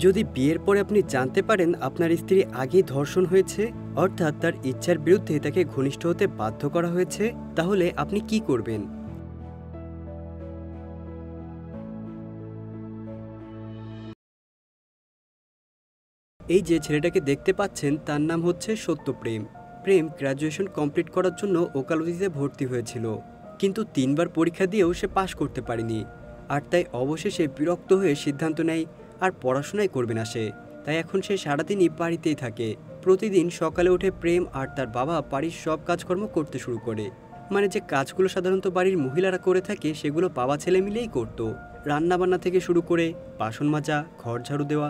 যদি বিয়ের পরে আপনি জানতে পারেন আপনার স্ত্রী আগেই ধর্ষণ হয়েছে, অর্থাৎ তার ইচ্ছার বিরুদ্ধে তাকে ঘনিষ্ঠ হতে বাধ্য করা হয়েছে, তাহলে আপনি কি করবেন? এই যে ছেলেটাকে দেখতে পাচ্ছেন তার নাম হচ্ছে সত্যপ্রেম। প্রেম গ্র্যাজুয়েশন কমপ্লিট করার জন্য ওকালতিতে ভর্তি হয়েছিল, কিন্তু 3বার পরীক্ষা দিয়েও সে পাশ করতে পারেনি। আর তাই অবশেষে বিরক্ত হয়ে সিদ্ধান্ত নেয় আর পড়াশোনাই করবে না সে। তাই এখন সে সারাদিনই বাড়িতেই থাকে। প্রতিদিন সকালে উঠে প্রেম আর তার বাবা বাড়ির সব কাজকর্ম করতে শুরু করে। মানে যে কাজগুলো সাধারণত বাড়ির মহিলারা করে থাকে সেগুলো বাবা ছেলে মিলেই করতো। রান্নাবান্না থেকে শুরু করে বাসন মাজা, ঘর ঝাড়ু দেওয়া,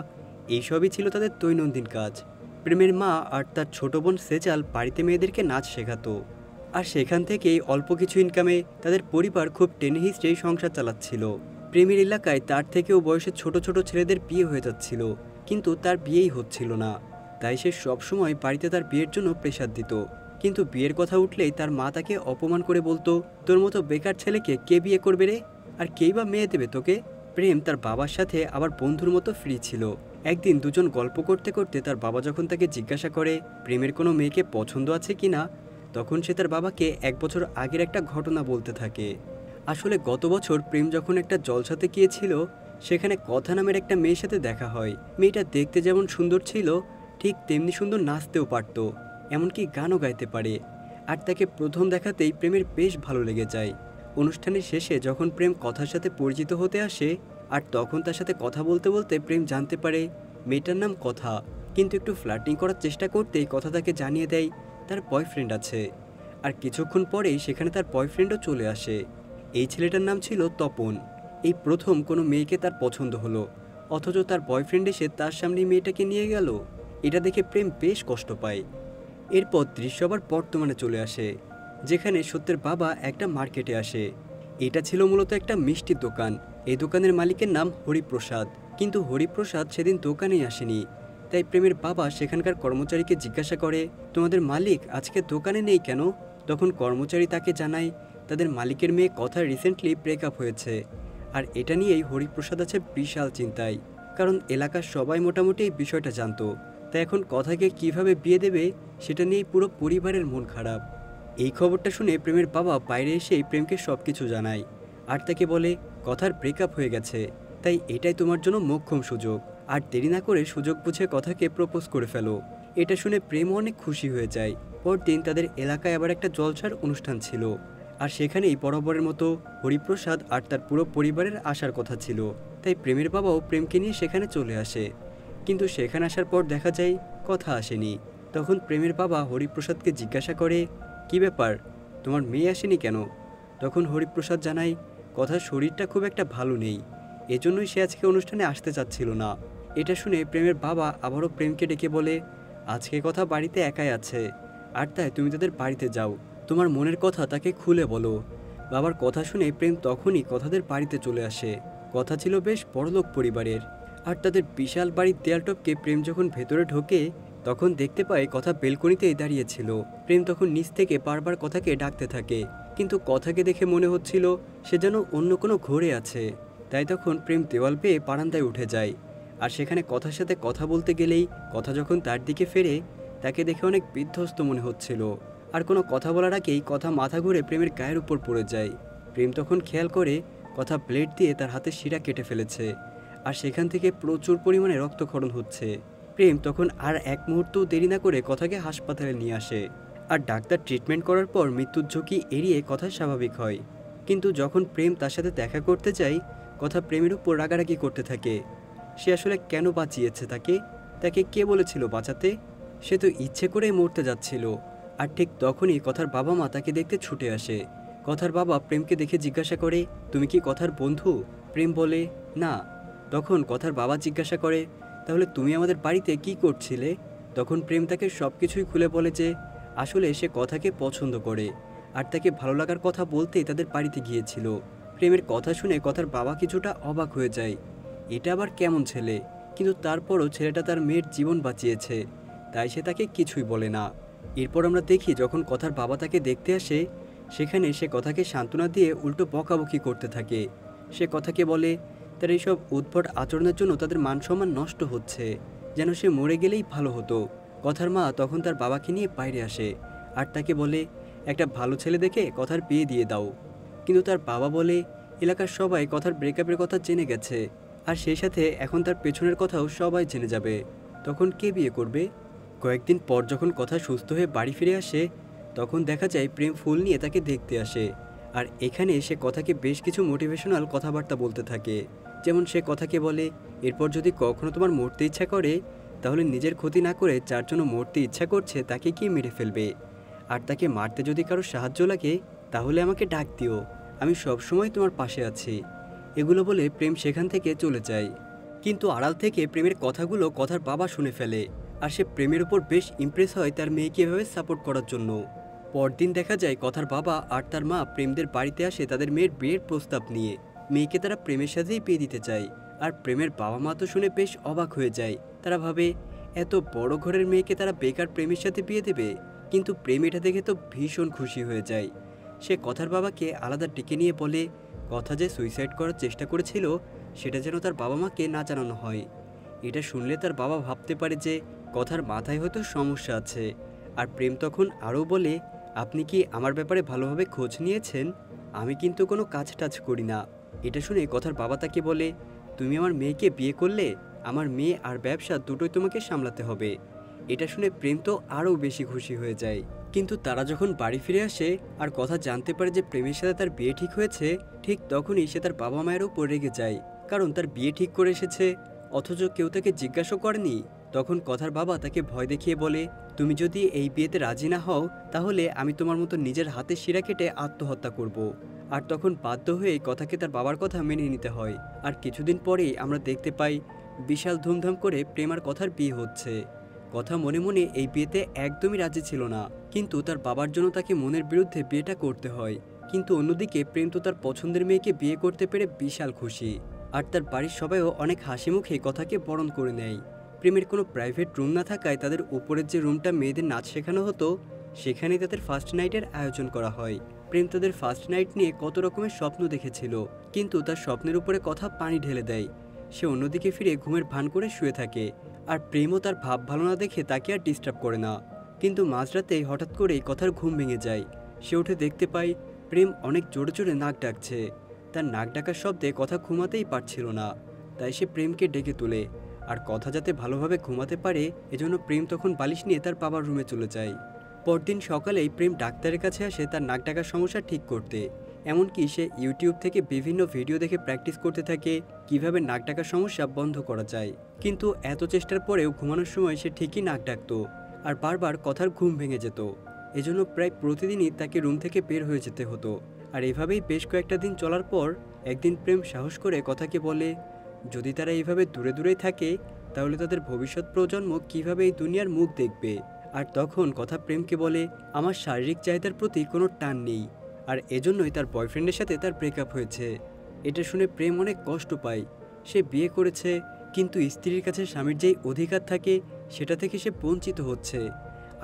এইসবই ছিল তাদের দৈনন্দিন কাজ। প্রেমের মা আর তার ছোট বোন সেজাল বাড়িতে মেয়েদেরকে নাচ শেখাতো, আর সেখান থেকেই অল্প কিছু ইনকামে তাদের পরিবার খুব টেনে হিচড়ে সংসার চালাচ্ছিল। প্রেমের এলাকায় তার থেকেও বয়সে ছোট ছোট ছেলেদের বিয়ে হয়ে যাচ্ছিল, কিন্তু তার বিয়েই হচ্ছিল না। তাই সে সবসময় বাড়িতে তার বিয়ের জন্য প্রেশার দিত। কিন্তু বিয়ের কথা উঠলেই তার মা তাকে অপমান করে বলতো, তোর মতো বেকার ছেলেকে কে বিয়ে করবে রে, আর কেই বা মেয়ে দেবে তোকে। প্রেম তার বাবার সাথে আবার বন্ধুর মতো ফ্রি ছিল। একদিন দুজন গল্প করতে করতে তার বাবা যখন তাকে জিজ্ঞাসা করে প্রেমের কোনো মেয়েকে পছন্দ আছে কিনা, তখন সে তার বাবাকে 1 বছর আগের একটা ঘটনা বলতে থাকে। আসলে গত বছর প্রেম যখন একটা জলসাতে গিয়েছিল, সেখানে কথা নামের একটা মেয়ের সাথে দেখা হয়। মেয়েটা দেখতে যেমন সুন্দর ছিল, ঠিক তেমনি সুন্দর নাচতেও পারত, এমনকি গানও গাইতে পারে। আর তাকে প্রথম দেখাতেই প্রেমের বেশ ভালো লেগে যায়। অনুষ্ঠানের শেষে যখন প্রেম কথার সাথে পরিচিত হতে আসে, আর তখন তার সাথে কথা বলতে বলতে প্রেম জানতে পারে মেয়েটার নাম কথা। কিন্তু একটু ফ্লার্টিং করার চেষ্টা করতেই কথা তাকে জানিয়ে দেয় তার বয়ফ্রেন্ড আছে। আর কিছুক্ষণ পরেই সেখানে তার বয়ফ্রেন্ডও চলে আসে। এই ছেলেটার নাম ছিল তপন। এই প্রথম কোনো মেয়েকে তার পছন্দ হলো, অথচ তার বয়ফ্রেন্ড এসে তার সামনে মেয়েটাকে নিয়ে গেল। এটা দেখে প্রেম বেশ কষ্ট পায়। এরপর দৃশ্য আবার বর্তমানে চলে আসে, যেখানে সত্যের বাবা একটা মার্কেটে আসে। এটা ছিল মূলত একটা মিষ্টির দোকান। এই দোকানের মালিকের নাম হরিপ্রসাদ, কিন্তু হরিপ্রসাদ সেদিন দোকানেই আসেনি। তাই প্রেমের বাবা সেখানকার কর্মচারীকে জিজ্ঞাসা করে, তোমাদের মালিক আজকে দোকানে নেই কেন? তখন কর্মচারী তাকে জানায় তাদের মালিকের মেয়ে কথা রিসেন্টলি ব্রেকআপ হয়েছে। আর এটা নিয়েই হরিপ্রসাদ আছে বিশাল চিন্তায়, কারণ এলাকার সবাই মোটামুটি এই বিষয়টা জানতো। তাই এখন কথাকে কিভাবে বিয়ে দেবে সেটা নিয়েই পুরো পরিবারের মন খারাপ। এই খবরটা শুনে প্রেমের বাবা বাইরে এসেই প্রেমকে সব কিছু জানায়, আর তাকে বলে কথার ব্রেকআপ হয়ে গেছে, তাই এটাই তোমার জন্য মোক্ষম সুযোগ। আর দেরি না করে সুযোগ বুঝে কথাকে প্রপোজ করে ফেলো। এটা শুনে প্রেম অনেক খুশি হয়ে যায়। পরদিন তাদের এলাকায় আবার একটা জলসার অনুষ্ঠান ছিল, আর সেখানেই বরাবরের মতো হরিপ্রসাদ আর তার পুরো পরিবারের আসার কথা ছিল। তাই প্রেমের বাবাও প্রেমকে নিয়ে সেখানে চলে আসে। কিন্তু সেখানে আসার পর দেখা যায় কথা আসেনি। তখন প্রেমের বাবা হরিপ্রসাদকে জিজ্ঞাসা করে, কি ব্যাপার, তোমার মেয়ে আসেনি কেন? তখন হরিপ্রসাদ জানায় কথার শরীরটা খুব একটা ভালো নেই, এজন্যই সে আজকে অনুষ্ঠানে আসতে চাচ্ছিল না। এটা শুনে প্রেমের বাবা আবারও প্রেমকে ডেকে বলে, আজকে কথা বাড়িতে একাই আছে, আর তাই তুমি তাদের বাড়িতে যাও, তোমার মনের কথা তাকে খুলে বলো। বাবার কথা শুনে প্রেম তখনই কথাদের বাড়িতে চলে আসে। কথা ছিল বেশ বড়লোক পরিবারের, আর তাদের বিশাল বাড়ির দেয়াল টপকে প্রেম যখন ভেতরে ঢোকে, তখন দেখতে পায় কথা বেলকনিতেই দাঁড়িয়েছিল। প্রেম তখন নিচ থেকে বারবার কথাকে ডাকতে থাকে, কিন্তু কথাকে দেখে মনে হচ্ছিল সে যেন অন্য কোনো ঘরে আছে। তাই তখন প্রেম দেওয়াল পেয়ে বারান্দায় উঠে যায়। আর সেখানে কথার সাথে কথা বলতে গেলেই কথা যখন তার দিকে ফেরে, তাকে দেখে অনেক বিধ্বস্ত মনে হচ্ছিল। আর কোনো কথা বলার আগেই কথা মাথা ঘুরে প্রেমের গায়ের উপর পড়ে যায়। প্রেম তখন খেয়াল করে কথা ব্লেড দিয়ে তার হাতের শিরা কেটে ফেলেছে, আর সেখান থেকে প্রচুর পরিমাণে রক্তক্ষরণ হচ্ছে। প্রেম তখন আর এক মুহূর্তও দেরি না করে কথাকে হাসপাতালে নিয়ে আসে। আর ডাক্তার ট্রিটমেন্ট করার পর মৃত্যুর ঝুঁকি এড়িয়ে কথা স্বাভাবিক হয়। কিন্তু যখন প্রেম তার সাথে দেখা করতে যায়, কথা প্রেমের উপর রাগারাগি করতে থাকে। সে আসলে কেন বাঁচিয়েছে তাকে, তাকে কে বলেছিল বাঁচাতে? সে তো ইচ্ছে করেই মরতে যাচ্ছিল। আর ঠিক তখনই কথার বাবা মা তাকে দেখতে ছুটে আসে। কথার বাবা প্রেমকে দেখে জিজ্ঞাসা করে, তুমি কি কথার বন্ধু? প্রেম বলে, না। তখন কথার বাবা জিজ্ঞাসা করে, তাহলে তুমি আমাদের বাড়িতে কি করছিলে? তখন প্রেম তাকে সব কিছুই খুলে বলে যে আসলে সে কথাকে পছন্দ করে, আর তাকে ভালো লাগার কথা বলতেই তাদের বাড়িতে গিয়েছিল। প্রেমের কথা শুনে কথার বাবা কিছুটা অবাক হয়ে যায়, এটা আবার কেমন ছেলে? কিন্তু তারপরও ছেলেটা তার মেয়ের জীবন বাঁচিয়েছে, তাই সে তাকে কিছুই বলে না। এরপর আমরা দেখি যখন কথার বাবা তাকে দেখতে আসে, সেখানে সে কথাকে সান্ত্বনা দিয়ে উল্টো বকাবকি করতে থাকে। সে কথাকে বলে, তার এইসব উদ্ভট আচরণের জন্য তাদের মান সম্মান নষ্ট হচ্ছে, যেন সে মরে গেলেই ভালো হতো। কথার মা তখন তার বাবাকে নিয়ে বাইরে আসে আর তাকে বলে, একটা ভালো ছেলে দেখে কথার বিয়ে দিয়ে দাও। কিন্তু তার বাবা বলে, এলাকার সবাই কথার ব্রেকআপের কথা জেনে গেছে, আর সেই সাথে এখন তার পেছনের কথাও সবাই জেনে যাবে। তখন কে বিয়ে করবে? কয়েকদিন পর যখন কথা সুস্থ হয়ে বাড়ি ফিরে আসে, তখন দেখা যায় প্রেম ফুল নিয়ে তাকে দেখতে আসে। আর এখানে সে কথাকে বেশ কিছু মোটিভেশনাল কথাবার্তা বলতে থাকে। যেমন সে কথাকে বলে, এরপর যদি কখনো তোমার মরতে ইচ্ছা করে, তাহলে নিজের ক্ষতি না করে যার জন্য মরতে ইচ্ছা করছে তাকে গিয়ে মেরে ফেলবে। আর তাকে মারতে যদি কারো সাহায্য লাগে, তাহলে আমাকে ডাক দিও, আমি সবসময় তোমার পাশে আছি। এগুলো বলে প্রেম সেখান থেকে চলে যায়। কিন্তু আড়াল থেকে প্রেমের কথাগুলো কথার বাবা শুনে ফেলে, আর সে প্রেমের উপর বেশ ইমপ্রেস হয় তার মেয়েকে এভাবে সাপোর্ট করার জন্য। পরদিন দেখা যায় কথার বাবা আর তার মা প্রেমদের বাড়িতে আসে তাদের মেয়ের বিয়ের প্রস্তাব নিয়ে। মেয়েকে তারা প্রেমের সাথেই বিয়ে দিতে চায়। আর প্রেমের বাবা মা তো শুনে বেশ অবাক হয়ে যায়। তারা ভাবে, এত বড় ঘরের মেয়েকে তারা বেকার প্রেমের সাথে বিয়ে দেবে? কিন্তু প্রেম এটা দেখে তো ভীষণ খুশি হয়ে যায়। সে কথার বাবাকে আলাদা ডেকে নিয়ে বলে, কথা যে সুইসাইড করার চেষ্টা করেছিল সেটা যেন তার বাবা মাকে না জানানো হয়। এটা শুনলে তার বাবা ভাবতে পারে যে কথার মাথায় হয়তো সমস্যা আছে। আর প্রেম তখন আরও বলে, আপনি কি আমার ব্যাপারে ভালোভাবে খোঁজ নিয়েছেন? আমি কিন্তু কোনো কাজ টাজ করি না। এটা শুনে কথার বাবা তাকে বলে, তুমি আমার মেয়েকে বিয়ে করলে, আমার মেয়ে আর ব্যবসা দুটোই তোমাকে সামলাতে হবে। এটা শুনে প্রেম তো আরও বেশি খুশি হয়ে যায়। কিন্তু তারা যখন বাড়ি ফিরে আসে আর কথা জানতে পারে যে প্রেমের সাথে তার বিয়ে ঠিক হয়েছে, ঠিক তখনই সে তার বাবা মায়ের উপর রেগে যায়। কারণ তার বিয়ে ঠিক করে এসেছে, অথচ কেউ তাকে জিজ্ঞাসা করেনি। তখন কথার বাবা তাকে ভয় দেখিয়ে বলে, তুমি যদি এই বিয়েতে রাজি না হও, তাহলে আমি তোমার মতো নিজের হাতে শিরা কেটে আত্মহত্যা করব। আর তখন বাধ্য হয়ে কথাকে তার বাবার কথা মেনে নিতে হয়। আর কিছুদিন পরেই আমরা দেখতে পাই বিশাল ধুমধাম করে প্রেম আর কথার বিয়ে হচ্ছে। কথা মনে মনে এই বিয়েতে একদমই রাজি ছিল না, কিন্তু তার বাবার জন্য তাকে মনের বিরুদ্ধে বিয়েটা করতে হয়। কিন্তু অন্যদিকে প্রেম তো তার পছন্দের মেয়েকে বিয়ে করতে পেরে বিশাল খুশি। আর তার বাড়ির সবাইও অনেক হাসি মুখে কথাকে বরণ করে নেয়। প্রেমের কোনো প্রাইভেট রুম না থাকায় তাদের উপরের যে রুমটা মেয়েদের নাচ শেখানো হতো, সেখানেই তাদের ফার্স্ট নাইটের আয়োজন করা হয়। প্রেম তাদের ফার্স্ট নাইট নিয়ে কত রকমের স্বপ্ন দেখেছিল, কিন্তু তার স্বপ্নের উপরে কথা পানি ঢেলে দেয়। সে অন্যদিকে ফিরে ঘুমের ভান করে শুয়ে থাকে। আর প্রেমও তার ভাব ভালো না দেখে তাকে আর ডিস্টার্ব করে না। কিন্তু মাঝরাতে হঠাৎ করেই কথার ঘুম ভেঙে যায়। সে উঠে দেখতে পায় প্রেম অনেক জোরে জোরে নাক ডাকছে। তার নাক ডাকার শব্দে কথা ঘুমাতেই পারছিল না। তাই সে প্রেমকে ডেকে তোলে। আর কথা যাতে ভালোভাবে ঘুমাতে পারে, এজন্য প্রেম তখন বালিশ নিয়ে তার বাবার রুমে চলে যায়। পরদিন সকালেই প্রেম ডাক্তারের কাছে আসে তার নাক ডাকার সমস্যা ঠিক করতে। এমনকি সে ইউটিউব থেকে বিভিন্ন ভিডিও দেখে প্র্যাকটিস করতে থাকে কিভাবে নাক ডাকার সমস্যা বন্ধ করা যায়। কিন্তু এত চেষ্টার পরেও ঘুমানোর সময় সে ঠিকই নাক ডাকতো, আর বারবার কথার ঘুম ভেঙে যেত। এজন্য প্রায় প্রতিদিনই তাকে রুম থেকে বের হয়ে যেতে হতো। আর এভাবেই বেশ কয়েকটা দিন চলার পর একদিন প্রেম সাহস করে কথাকে বলে, যদি তারা এইভাবে দূরে দূরেই থাকে, তাহলে তাদের ভবিষ্যৎ প্রজন্ম কিভাবে এই দুনিয়ার মুখ দেখবে। আর তখন কথা প্রেমকে বলে, আমার শারীরিক চাহিদার প্রতি কোনো টান নেই, আর এজন্যই তার বয়ফ্রেন্ডের সাথে তার ব্রেকআপ হয়েছে। এটা শুনে প্রেম অনেক কষ্ট পায়। সে বিয়ে করেছে, কিন্তু স্ত্রীর কাছে স্বামীর যেই অধিকার থাকে সেটা থেকে সে বঞ্চিত হচ্ছে।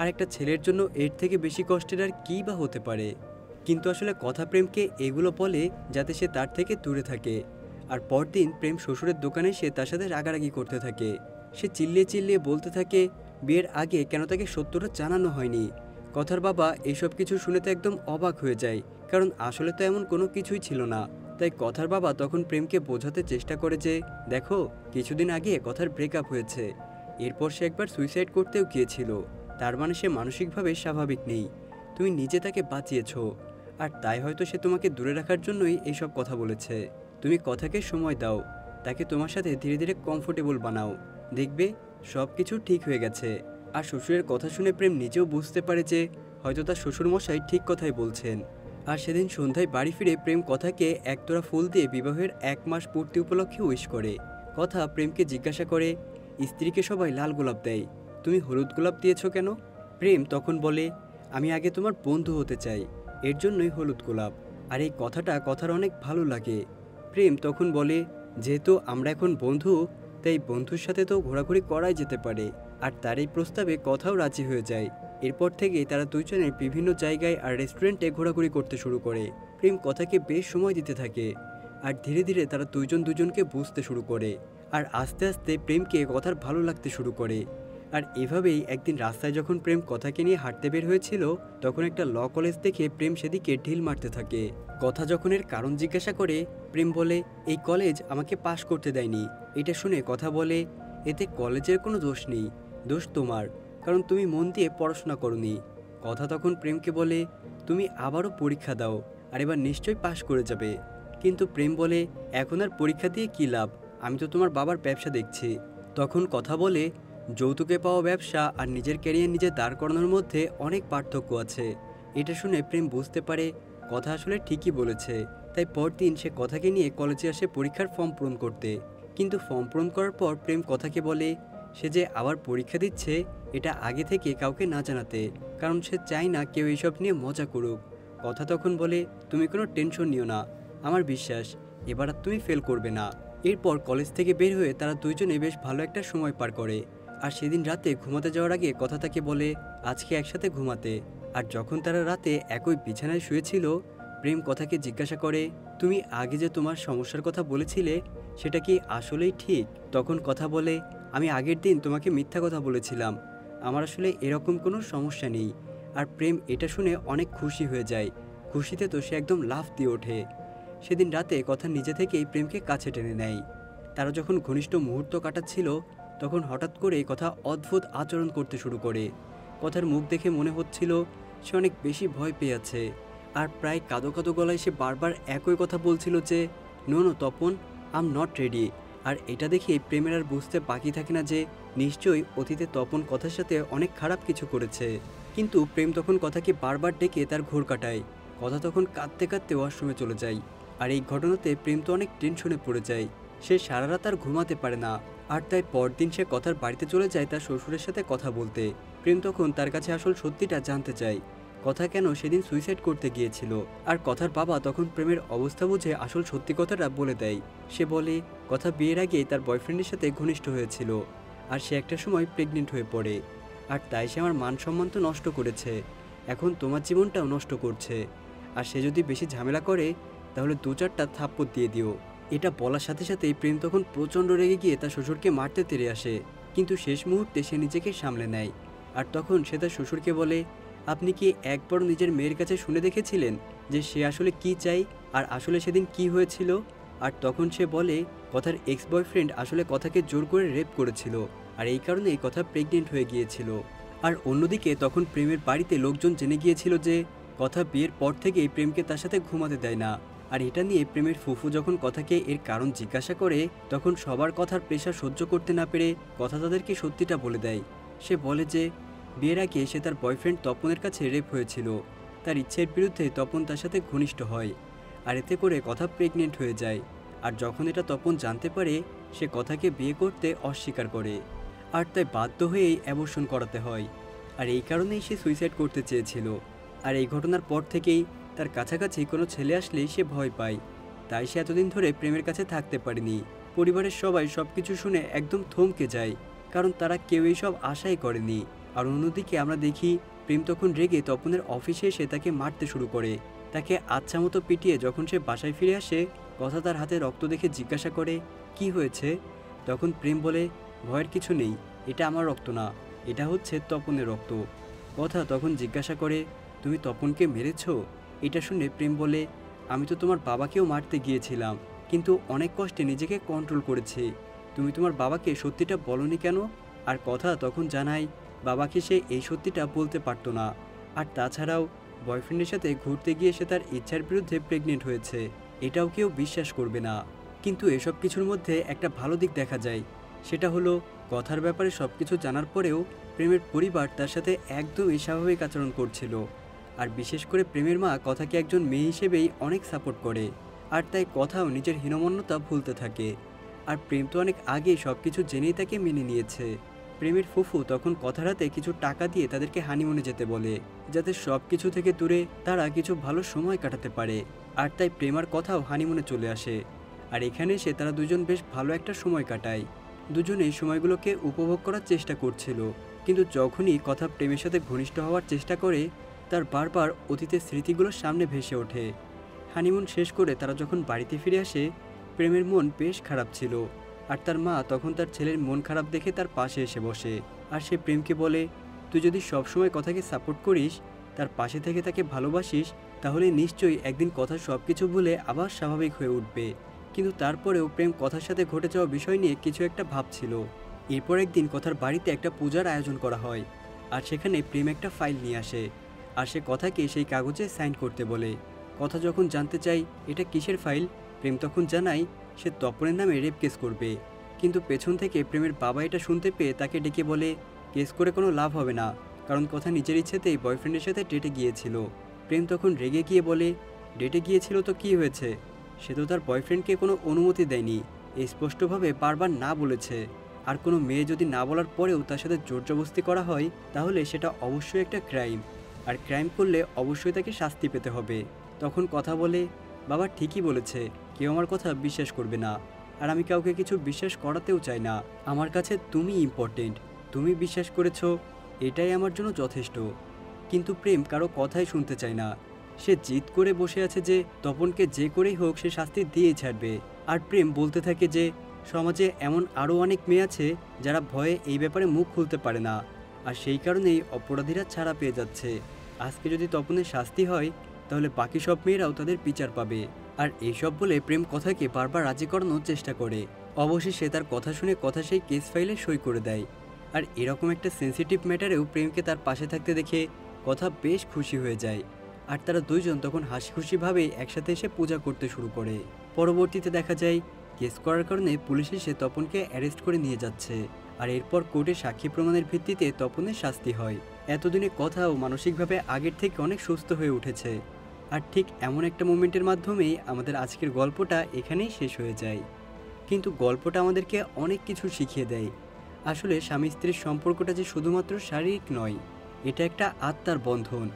আর একটা ছেলের জন্য এর থেকে বেশি কষ্টের আর কী বা হতে পারে। কিন্তু আসলে কথা প্রেমকে এগুলো বলে যাতে সে তার থেকে দূরে থাকে। আর পরদিন প্রেম শ্বশুরের দোকানে সে তার সাথে রাগারাগি করতে থাকে। সে চিল্লিয়ে চিল্লিয়ে বলতে থাকে বিয়ের আগে কেন তাকে সত্যটা জানানো হয়নি। কথার বাবা এইসব কিছু শুনে তো একদম অবাক হয়ে যায়, কারণ আসলে তো এমন কোনো কিছুই ছিল না। তাই কথার বাবা তখন প্রেমকে বোঝাতে চেষ্টা করে যে, দেখো, কিছুদিন আগে কথার ব্রেকআপ হয়েছে, এরপর সে একবার সুইসাইড করতেও গিয়েছিল। তার মানে সে মানসিকভাবে স্বাভাবিক নেই। তুমি নিজে তাকে বাঁচিয়েছো, আর তাই হয়তো সে তোমাকে দূরে রাখার জন্যই এইসব কথা বলেছে। তুমি কথাকে সময় দাও, তাকে তোমার সাথে ধীরে ধীরে কমফোর্টেবল বানাও, দেখবে সব কিছু ঠিক হয়ে গেছে। আর শ্বশুরের কথা শুনে প্রেম নিজেও বুঝতে পারে যে হয়তো তার শ্বশুরমশাই ঠিক কথাই বলছেন। আর সেদিন সন্ধ্যায় বাড়ি ফিরে প্রেম কথাকে একতোড়া ফুল দিয়ে বিবাহের 1 মাস পূর্তি উপলক্ষে উইশ করে। কথা প্রেমকে জিজ্ঞাসা করে, স্ত্রীকে সবাই লাল গোলাপ দেয়, তুমি হলুদ গোলাপ দিয়েছো কেন? প্রেম তখন বলে, আমি আগে তোমার বন্ধু হতে চাই, এর জন্যই হলুদ গোলাপ। আর এই কথাটা কথার অনেক ভালো লাগে। প্রেম তখন বলে, যেহেতু আমরা এখন বন্ধু, তাই বন্ধুর সাথে তো ঘোরাঘুরি করাই যেতে পারে। আর তার এই প্রস্তাবে কথাও রাজি হয়ে যায়। এরপর থেকেই তারা দুইজনে বিভিন্ন জায়গায় আর রেস্টুরেন্টে ঘোরাঘুরি করতে শুরু করে। প্রেম কথাকে বেশ সময় দিতে থাকে। আর ধীরে ধীরে তারা দুইজন দুজনকে বুঝতে শুরু করে। আর আস্তে আস্তে প্রেমকে কথার ভালো লাগতে শুরু করে। আর এভাবেই একদিন রাস্তায় যখন প্রেম কথাকে নিয়ে হাঁটতে বের হয়েছিল, তখন একটা ল কলেজ দেখে প্রেম সেদিকে ঢিল মারতে থাকে। কথা যখন এর কারণ জিজ্ঞাসা করে, প্রেম বলে, এই কলেজ আমাকে পাশ করতে দেয়নি। এটা শুনে কথা বলে, এতে কলেজের কোনো দোষ নেই, দোষ তোমার, কারণ তুমি মন দিয়ে পড়াশোনা করোনি। কথা তখন প্রেমকে বলে, তুমি আবারও পরীক্ষা দাও, আর এবার নিশ্চয়ই পাশ করে যাবে। কিন্তু প্রেম বলে, এখন আর পরীক্ষা দিয়ে কী লাভ, আমি তো তোমার বাবার ব্যবসা দেখছি। তখন কথা বলে, যৌতুকে পাওয়া ব্যবসা আর নিজের ক্যারিয়ার নিজে দাঁড় করানোর মধ্যে অনেক পার্থক্য আছে। এটা শুনে প্রেম বুঝতে পারে কথা আসলে ঠিকই বলেছে। তাই পরদিন সে কথাকে নিয়ে কলেজে আসে পরীক্ষার ফর্ম পূরণ করতে। কিন্তু ফর্ম পূরণ করার পর প্রেম কথাকে বলে সে যে আবার পরীক্ষা দিচ্ছে এটা আগে থেকে কাউকে না জানাতে, কারণ সে চায় না কেউ এইসব নিয়ে মজা করুক। কথা তখন বলে, তুমি কোনো টেনশন নিও না, আমার বিশ্বাস এবার আর তুমি ফেল করবে না। এরপর কলেজ থেকে বের হয়ে তারা দুইজনে বেশ ভালো একটা সময় পার করে। আর সেদিন রাতে ঘুমাতে যাওয়ার আগে কথা তাকে বলে আজকে একসাথে ঘুমাতে। আর যখন তারা রাতে একই বিছানায় শুয়েছিল, প্রেম কথাকে জিজ্ঞাসা করে, তুমি আগে যে তোমার সমস্যার কথা বলেছিলে সেটা কি আসলেই ঠিক? তখন কথা বলে, আমি আগের দিন তোমাকে মিথ্যা কথা বলেছিলাম, আমার আসলে এরকম কোনো সমস্যা নেই। আর প্রেম এটা শুনে অনেক খুশি হয়ে যায়। খুশিতে তো সে একদম লাফ দিয়ে ওঠে। সেদিন রাতে কথা নিজে থেকেই প্রেমকে কাছে টেনে নেয়। তারা যখন ঘনিষ্ঠ মুহূর্ত কাটাচ্ছিল, তখন হঠাৎ করে কথা অদ্ভুত আচরণ করতে শুরু করে। কথার মুখ দেখে মনে হচ্ছিল সে অনেক বেশি ভয় পেয়ে আছে। আর প্রায় কাঁদো কাঁদো গলায় সে বারবার একই কথা বলছিল যে, no no Tapan, I am not ready. আর এটা দেখে প্রেমের আর বুঝতে বাকি থাকে না যে নিশ্চয়ই অতীতে তপন কথার সাথে অনেক খারাপ কিছু করেছে। কিন্তু প্রেম তখন কথাকে বারবার ডেকে তার ঘোর কাটায়। কথা তখন কাঁদতে কাঁদতে ওয়াশরুমে চলে যায়। আর এই ঘটনাতে প্রেম তো অনেক টেনশনে পড়ে যায়। সে সারা রাত আর ঘুমাতে পারে না। আর তাই পরদিন সে কথার বাড়িতে চলে যায় তার শ্বশুরের সাথে কথা বলতে। প্রেম তখন তার কাছে আসল সত্যিটা জানতে চায়, কথা কেন সেদিন সুইসাইড করতে গিয়েছিল। আর কথার বাবা তখন প্রেমের অবস্থা বুঝে আসল সত্যি কথাটা বলে দেয়। সে বলে, কথা বিয়ের আগে তার বয়ফ্রেন্ডের সাথে ঘনিষ্ঠ হয়েছিল, আর সে একটা সময় প্রেগনেন্ট হয়ে পড়ে। আর তাই সে আমার মান সম্মান তো নষ্ট করেছে, এখন তোমার জীবনটাও নষ্ট করছে। আর সে যদি বেশি ঝামেলা করে তাহলে 2-4টা থাপ্পড় দিয়ে দিও। এটা বলার সাথে সাথেই প্রেম তখন প্রচণ্ড রেগে গিয়ে তার শ্বশুরকে মারতে তেড়ে আসে। কিন্তু শেষ মুহূর্তে সে নিজেকে সামলে নেয়। আর তখন সে তার শ্বশুরকে বলে, আপনি কি একবার নিজের মেয়ের কাছে শুনে দেখেছিলেন যে সে আসলে কি চাই আর আসলে সেদিন কি হয়েছিল? আর তখন সে বলে, কথার এক্স বয়ফ্রেন্ড আসলে কথাকে জোর করে রেপ করেছিল, আর এই কারণেই কথা প্রেগনেন্ট হয়ে গিয়েছিল। আর অন্যদিকে তখন প্রেমের বাড়িতে লোকজন জেনে গিয়েছিল যে কথা বিয়ের পর থেকেই প্রেমকে তার সাথে ঘুমাতে দেয় না। আর এটা নিয়ে প্রেমের ফুফু যখন কথাকে এর কারণ জিজ্ঞাসা করে, তখন সবার কথার প্রেশার সহ্য করতে না পেরে কথা তাদেরকে সত্যিটা বলে দেয়। সে বলে যে বিয়ের আগে সে তার বয়ফ্রেন্ড তপনের কাছে রেপ হয়েছিল, তার ইচ্ছের বিরুদ্ধে তপন তার সাথে ঘনিষ্ঠ হয়, আর এতে করে কথা প্রেগনেন্ট হয়ে যায়। আর যখন এটা তপন জানতে পারে, সে কথাকে বিয়ে করতে অস্বীকার করে। আর তাই বাধ্য হয়েই অ্যাবর্শন করাতে হয়। আর এই কারণেই সে সুইসাইড করতে চেয়েছিল। আর এই ঘটনার পর থেকেই তার কাছাকাছি কোনো ছেলে আসলেই সে ভয় পায়। তাই সে এতদিন ধরে প্রেমের কাছে থাকতে পারেনি। পরিবারের সবাই সব কিছু শুনে একদম থমকে যায়, কারণ তারা কেউ এইসব আশাই করেনি। আর অন্যদিকে আমরা দেখি প্রেম তখন রেগে তপনের অফিসে এসে তাকে মারতে শুরু করে। তাকে আচ্ছা মতো পিটিয়ে যখন সে বাসায় ফিরে আসে, কথা তার হাতে রক্ত দেখে জিজ্ঞাসা করে, কি হয়েছে? তখন প্রেম বলে, ভয়ের কিছু নেই, এটা আমার রক্ত না, এটা হচ্ছে তপনের রক্ত। কথা তখন জিজ্ঞাসা করে, তুমি তপনকে মেরেছ? এটা শুনে প্রেম বলে, আমি তো তোমার বাবাকেও মারতে গিয়েছিলাম, কিন্তু অনেক কষ্টে নিজেকে কন্ট্রোল করেছি। তুমি তোমার বাবাকে সত্যিটা বলনি কেন? আর কথা তখন জানায় বাবাকে সে এই সত্যিটা বলতে পারতো না। আর তাছাড়াও বয়ফ্রেন্ডের সাথে ঘুরতে গিয়ে সে তার ইচ্ছার বিরুদ্ধে প্রেগনেন্ট হয়েছে, এটাও কেউ বিশ্বাস করবে না। কিন্তু এসব কিছুর মধ্যে একটা ভালো দিক দেখা যায়, সেটা হলো কথার ব্যাপারে সব কিছু জানার পরেও প্রেমের পরিবার তার সাথে একদমই স্বাভাবিক আচরণ করছিল। আর বিশেষ করে প্রেমের মা কথাকে একজন মেয়ে হিসেবেই অনেক সাপোর্ট করে। আর তাই কথাও নিজের হীনমন্যতা ভুলতে থাকে। আর প্রেম তো অনেক আগেই সব কিছু জেনেই তাকে মেনে নিয়েছে। প্রেমের ফুফু তখন কথার হাতে কিছু টাকা দিয়ে তাদেরকে হানিমুনে যেতে বলে, যাতে সব কিছু থেকে দূরে তারা কিছু ভালো সময় কাটাতে পারে। আর তাই প্রেম আর কথাও হানিমুনে চলে আসে। আর এখানে এসে তারা দুজন বেশ ভালো একটা সময় কাটায়। দুজনেই সময়গুলোকে উপভোগ করার চেষ্টা করছিল। কিন্তু যখনই কথা প্রেমের সাথে ঘনিষ্ঠ হওয়ার চেষ্টা করে, তার বারবার অতীতের স্মৃতিগুলো সামনে ভেসে ওঠে। হানিমুন শেষ করে তারা যখন বাড়িতে ফিরে আসে, প্রেমের মন বেশ খারাপ ছিল। আর তার মা তখন তার ছেলের মন খারাপ দেখে তার পাশে এসে বসে। আর সে প্রেমকে বলে, তুই যদি সবসময় কথাকে সাপোর্ট করিস, তার পাশে থেকে তাকে ভালোবাসিস, তাহলে নিশ্চয়ই একদিন কথা সব কিছু ভুলে আবার স্বাভাবিক হয়ে উঠবে। কিন্তু তারপরেও প্রেম কথার সাথে ঘটে যাওয়া বিষয় নিয়ে কিছু একটা ভাবছিল। এরপর একদিন কথার বাড়িতে একটা পূজার আয়োজন করা হয়। আর সেখানে প্রেম একটা ফাইল নিয়ে আসে। আর সে কথাকে সেই কাগজে সাইন করতে বলে। কথা যখন জানতে চাই এটা কিসের ফাইল, প্রেম তখন জানায় সে তপনের নামে রেপ কেস করবে। কিন্তু পেছন থেকে প্রেমের বাবা এটা শুনতে পেয়ে তাকে ডেকে বলে, কেস করে কোনো লাভ হবে না, কারণ কথা নিজের ইচ্ছেতেই বয়ফ্রেন্ডের সাথে ডেটে গিয়েছিল। প্রেম তখন রেগে গিয়ে বলে, ডেটে গিয়েছিল তো কী হয়েছে, সে তো তার বয়ফ্রেন্ডকে কোনো অনুমতি দেয়নি, স্পষ্টভাবে বারবার না বলেছে। আর কোনো মেয়ে যদি না বলার পরেও তার সাথে জোরজবস্তি করা হয়, তাহলে সেটা অবশ্যই একটা ক্রাইম। আর ক্রাইম করলে অবশ্যই তাকে শাস্তি পেতে হবে। তখন কথা বলে, বাবা ঠিকই বলেছে, কেউ আমার কথা বিশ্বাস করবে না। আর আমি কাউকে কিছু বিশ্বাস করাতেও চাই না। আমার কাছে তুমি ইম্পর্টেন্ট, তুমি বিশ্বাস করেছো, এটাই আমার জন্য যথেষ্ট। কিন্তু প্রেম কারো কথাই শুনতে চায় না। সে জিদ করে বসে আছে যে তপনকে যে করেই হোক সে শাস্তি দিয়েই ছাড়বে। আর প্রেম বলতে থাকে যে সমাজে এমন আরও অনেক মেয়ে আছে যারা ভয়ে এই ব্যাপারে মুখ খুলতে পারে না, আর সেই কারণেই অপরাধীরা ছাড়া পেয়ে যাচ্ছে। আজকে যদি তপনের শাস্তি হয়, তাহলে বাকি সব মেয়েরাও তাদের বিচার পাবে। আর এইসব বলে প্রেম কথাকে বারবার রাজি করানোর চেষ্টা করে। অবশেষে তার কথা শুনে কথা সেই কেস ফাইলে সই করে দেয়। আর এরকম একটা সেন্সিটিভ ম্যাটারেও প্রেমকে তার পাশে থাকতে দেখে কথা বেশ খুশি হয়ে যায়। আর তারা দুইজন তখন হাসি খুশিভাবে একসাথে এসে পূজা করতে শুরু করে। পরবর্তীতে দেখা যায় কেস করার কারণে পুলিশ এসে তপনকে অ্যারেস্ট করে নিয়ে যাচ্ছে। আর এরপর কোর্টে সাক্ষী প্রমাণের ভিত্তিতে তপনের শাস্তি হয়। এতদিনে কথাও মানসিকভাবে আগের থেকে অনেক সুস্থ হয়ে উঠেছে। আর ঠিক এমন একটা মোমেন্টের মাধ্যমেই আমাদের আজকের গল্পটা এখানেই শেষ হয়ে যায়। কিন্তু গল্পটা আমাদেরকে অনেক কিছু শিখিয়ে দেয়। আসলে স্বামী স্ত্রীর সম্পর্কটা যে শুধুমাত্র শারীরিক নয়, এটা একটা আত্মার বন্ধন,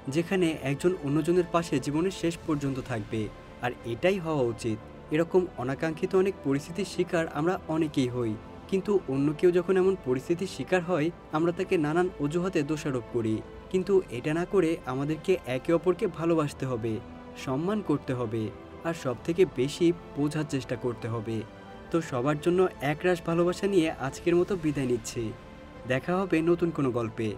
যেখানে একজন অন্যজনের পাশে জীবনের শেষ পর্যন্ত থাকবে। আর এটাই হওয়া উচিত। এরকম অনাকাঙ্ক্ষিত অনেক পরিস্থিতির শিকার আমরা অনেকেই হই, কিন্তু অন্য কেউ যখন এমন পরিস্থিতির শিকার হয়, আমরা তাকে নানান অজুহাতে দোষারোপ করি। কিন্তু এটা না করে আমাদেরকে একে অপরকে ভালোবাসতে হবে, সম্মান করতে হবে, আর সবথেকে বেশি বোঝার চেষ্টা করতে হবে। তো সবার জন্য একরাশ ভালোবাসা নিয়ে আজকের মতো বিদায় নিচ্ছি। দেখা হবে নতুন কোনো গল্পে।